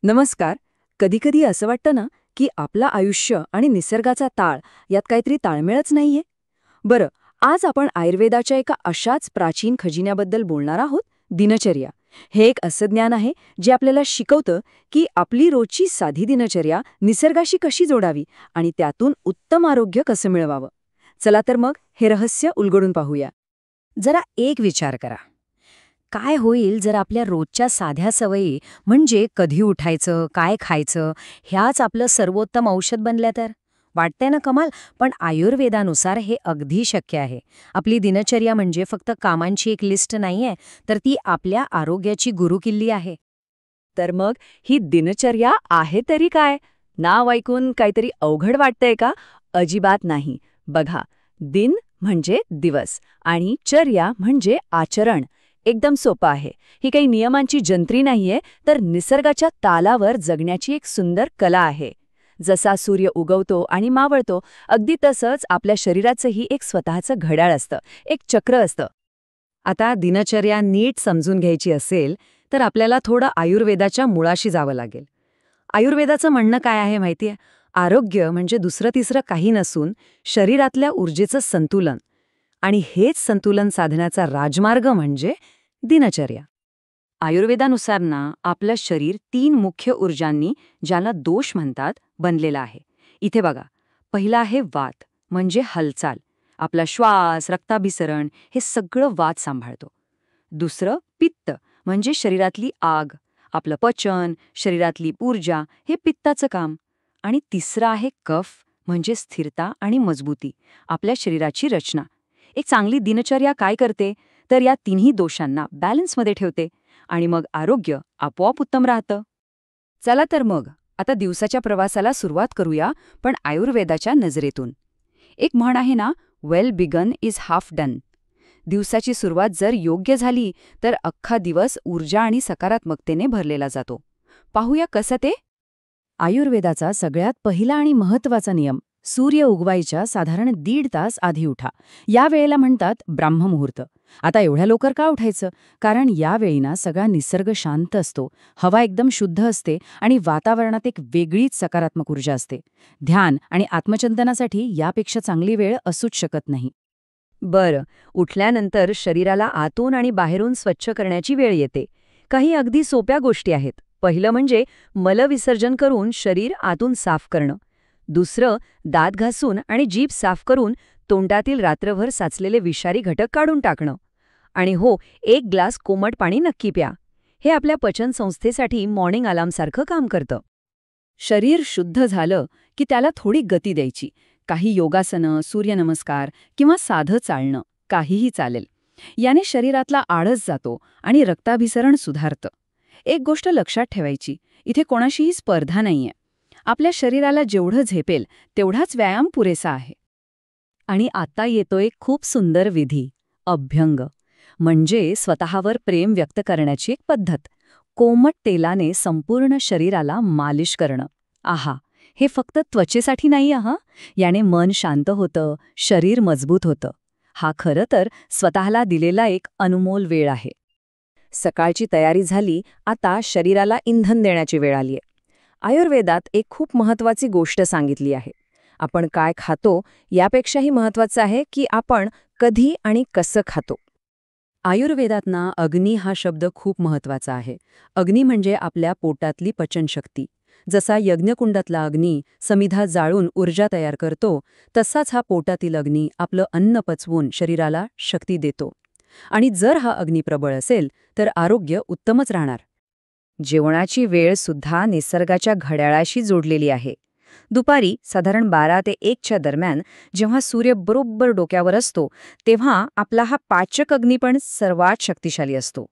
नमस्कार. कधीकधी असं वाटतं ना की आपलं आयुष्य आणि निसर्गाचा ताळ यात काहीतरी ताळमेळच नाहीये. बरं, आज आपण आयुर्वेदाच्या एका अशाच प्राचीन खजिन्याबद्दल बोलणार आहोत, दिनचर्या. हे एक असं ज्ञान आहे जे आपल्याला शिकवतं की आपली रोजची साधी दिनचर्या निसर्गाशी कशी जोडावी आणि त्यातून उत्तम आरोग्य कसं मिळवावं. चला तर मग हे रहस्य उलगडून पाहूया. जरा एक विचार करा. काय होईल जर आपल्या रोजच्या साध्या सवयी म्हणजे कधी उठायचं, काय खायचं, ह्याच आपलं सर्वोत्तम औषध बनल्या तर? वाटतंय ना कमाल, पण आयुर्वेदानुसार हे अगदी शक्य आहे. आपली दिनचर्या म्हणजे फक्त कामांची एक लिस्ट नाहीये, तर ती आपल्या आरोग्याची गुरुकिल्ली आहे. तर मग ही दिनचर्या आहे तरी काय? नाव ऐकून काहीतरी अवघड वाटतंय का? अजिबात नाही. बघा, दिन म्हणजे दिवस आणि चर्या म्हणजे आचरण. एकदम सोपं आहे. ही काही नियमांची जंत्री नाहीये, तर निसर्गाच्या तालावर जगण्याची एक सुंदर कला आहे. जसा सूर्य उगवतो आणि मावळतो, अगदी तसंच आपल्या शरीराचंही एक स्वतःचं घड्याळ असतं, एक चक्र असतं. आता दिनचर्या नीट समजून घ्यायची असेल तर आपल्याला थोडं आयुर्वेदाच्या मुळाशी जावं लागेल. आयुर्वेदाचं म्हणणं काय आहे माहितीये? आरोग्य म्हणजे दुसरं तिसरं काही नसून शरीरातल्या ऊर्जेचं संतुलन. आणि हेच संतुलन साधण्याचा राजमार्ग म्हणजे दिनचर्या. आयुर्वेदानुसार ना आपलं शरीर 3 मुख्य ऊर्जांनी, ज्याला दोष म्हणतात, बनलेलं आहे. इथे बघा, पहिला आहे वात म्हणजे हालचाल. आपला श्वास, रक्ताभिसरण हे सगळं वात सांभाळतो. दुसरं पित्त म्हणजे शरीरातली आग, आपलं पचन, शरीरातली ऊर्जा हे पित्ताचं काम. आणि तिसरं आहे कफ म्हणजे स्थिरता आणि मजबूती, आपल्या शरीराची रचना. एक चांगली दिनचर्या काय करते तर या तिन्ही दोषांना बॅलन्समध्ये ठेवते आणि मग आरोग्य आपोआप उत्तम राहतं. चला तर मग आता दिवसाच्या प्रवासाला सुरुवात करूया, पण आयुर्वेदाच्या नजरेतून. एक म्हण आहे ना, well begun is half done. दिवसाची सुरुवात जर योग्य झाली तर अख्खा दिवस ऊर्जा आणि सकारात्मकतेने भरलेला जातो. पाहूया कसं ते. आयुर्वेदाचा सगळ्यात पहिला आणि महत्त्वाचा नियम, सूर्य उगवायच्या साधारण 1.5 तास आधी उठा. या वेळेला म्हणतात ब्राह्ममुहूर्त. आता एवढ्या लवकर का उठायचं? कारण यावेळी ना सगळा निसर्ग शांत असतो, हवा एकदम शुद्ध असते आणि वातावरणात एक वेगळीच सकारात्मक ऊर्जा असते. ध्यान आणि आत्मचिंतनासाठी यापेक्षा चांगली वेळ असूच शकत नाही. बरं, उठल्यानंतर शरीराला आतून आणि बाहेरून स्वच्छ करण्याची वेळ येते. काही अगदी सोप्या गोष्टी आहेत. पहिलं म्हणजे मलविसर्जन करून शरीर आतून साफ करणं. दुसरं, दात घासून आणि जीभ साफ करून तोंडातील रात्रभर साचलेले विषारी घटक काढून टाकणं. आणि हो, 1 ग्लास कोमट पाणी नक्की प्या. हे आपल्या पचनसंस्थेसाठी मॉर्निंग अलार्मसारखं काम करतं. शरीर शुद्ध झालं की त्याला थोडी गती द्यायची. काही योगासनं, सूर्यनमस्कार किंवा साधं चालणं, काहीही चालेल. याने शरीरातला आळस जातो आणि रक्ताभिसरण सुधारतं. एक गोष्ट लक्षात ठेवायची, इथे कोणाशीही स्पर्धा नाहीये. आपल्या शरीराला जेवढं झेपेल तेवढाच व्यायाम पुरेसा आहे. आणि आता येतोय खूप सुंदर विधी, अभ्यंग. म्हणजे स्वतःवर प्रेम व्यक्त करण्याची एक पद्धत. कोमट तेलाने संपूर्ण शरीराला मालिश करणं. आहा, हे फक्त त्वचेसाठी नाही हं. याने मन शांत होतं, शरीर मजबूत होतं. हा खरं तर स्वतःला दिलेला एक अनमोल वेळ आहे. सकाळची तयारी झाली, आता शरीराला इंधन देण्याची वेळ आलीये. आयुर्वेदात एक खूप महत्त्वाची गोष्ट सांगितली आहे. आपण काय खातो यापेक्षाही महत्त्वाचं आहे की आपण कधी आणि कसं खातो. आयुर्वेदात ना अग्नी हा शब्द खूप महत्त्वाचा आहे. अग्नी म्हणजे आपल्या पोटातली पचनशक्ती. जसा यज्ञकुंडातला अग्नी समिधा जाळून ऊर्जा तयार करतो, तसाच हा पोटातील अग्नी आपलं अन्न पचवून शरीराला शक्ती देतो. आणि जर हा अग्नी प्रबळ असेल तर आरोग्य उत्तमच राहणार. जेवणाची वेळ सुद्धा निसर्गाच्या घड्याळाशी जोडलेली आहे. दुपारी साधारण 12 ते 1च्या दरम्यान जेव्हा सूर्य बरोबर डोक्यावर असतो, तेव्हा आपला हा पाचक अग्नी पण सर्वात शक्तिशाली असतो.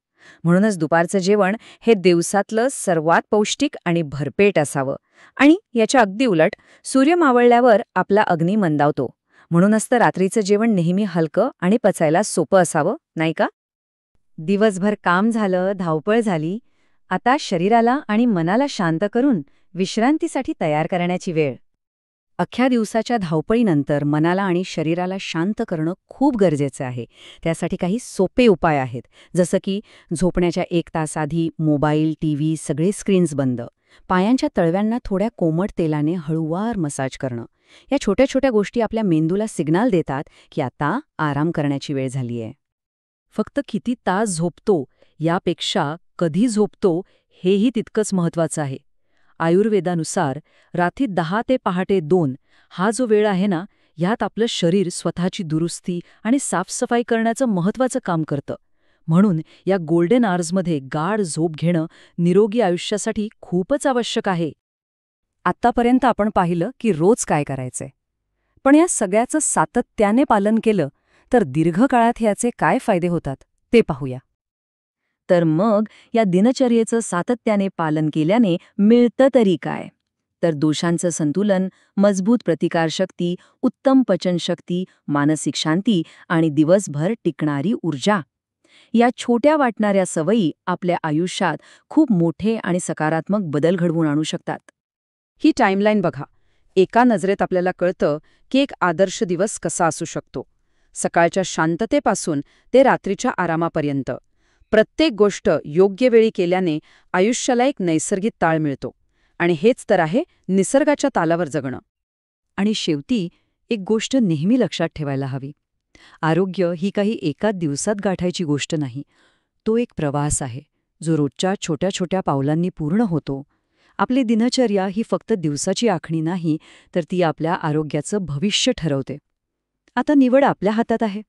म्हणूनच दुपारचं जेवण हे दिवसातलं सर्वात पौष्टिक आणि भरपेट असावं. आणि याच्या अगदी उलट, सूर्य मावळल्यावर आपला अग्नी मंदावतो. म्हणूनच तर रात्रीचं जेवण नेहमी हलकं आणि पचायला सोपं असावं, नाही का? दिवसभर काम झालं, धावपळ झाली. आता शरीराला आणि मनाला शांत करून विश्रांतीसाठी तयार करण्याची वेळ. अख्ख्या दिवसाच्या धावपळीनंतर मनाला आणि शरीराला शांत करणं खूप गरजेचं आहे. त्यासाठी काही सोपे उपाय आहेत, जसं की झोपण्याच्या 1 तास आधी मोबाईल, टीव्ही सगळे स्क्रीन्स बंद. पायांच्या तळव्यांना थोड्या कोमट तेलाने हळूवार मसाज करणं. या छोट्या छोट्या गोष्टी आपल्या मेंदूला सिग्नल देतात की आता आराम करण्याची वेळ झाली आहे. फक्त किती तास झोपतो यापेक्षा कधी झोपतो हेही तितकंच महत्त्वाचं आहे. आयुर्वेदानुसार रात्री 10 ते पहाटे 2 हा जो वेळ आहे ना, ह्यात आपलं शरीर स्वतःची दुरुस्ती आणि साफसफाई करण्याचं महत्त्वाचं काम करतं. म्हणून या गोल्डन आवर्समध्ये गाढ झोप घेणं निरोगी आयुष्यासाठी खूपच आवश्यक आहे. आत्तापर्यंत आपण पाहिलं की रोज काय करायचंय, पण या सगळ्याचं सातत्याने पालन केलं तर दीर्घकाळात ह्याचे काय फायदे होतात ते पाहूया. तर मग या दिनचर्येचं सातत्याने पालन केल्याने मिळतं तरी काय? तर दोषांचं संतुलन, मजबूत प्रतिकारशक्ती, उत्तम पचनशक्ती, मानसिक शांती आणि दिवसभर टिकणारी ऊर्जा. या छोट्या वाटणाऱ्या सवयी आपल्या आयुष्यात खूप मोठे आणि सकारात्मक बदल घडवून आणू शकतात. ही टाईमलाईन बघा. एका नजरेत आपल्याला कळतं की एक आदर्श दिवस कसा असू शकतो. सकाळच्या शांततेपासून ते रात्रीच्या आरामापर्यंत प्रत्येक गोष्ट योग्य वेळी केल्याने आयुष्याला एक नैसर्गिक ताळ मिळतो. आणि हेच तर आहे निसर्गाच्या तालावर जगणं. आणि शेवटी एक गोष्ट नेहमी लक्षात ठेवायला हवी. आरोग्य ही काही एका दिवसात गाठायची गोष्ट नाही. तो एक प्रवास आहे जो रोजच्या छोट्या छोट्या पावलांनी पूर्ण होतो. आपली दिनचर्या ही फक्त दिवसाची आखणी नाही, तर ती आपल्या आरोग्याचं भविष्य ठरवते. आता निवड आपल्या हातात आहे.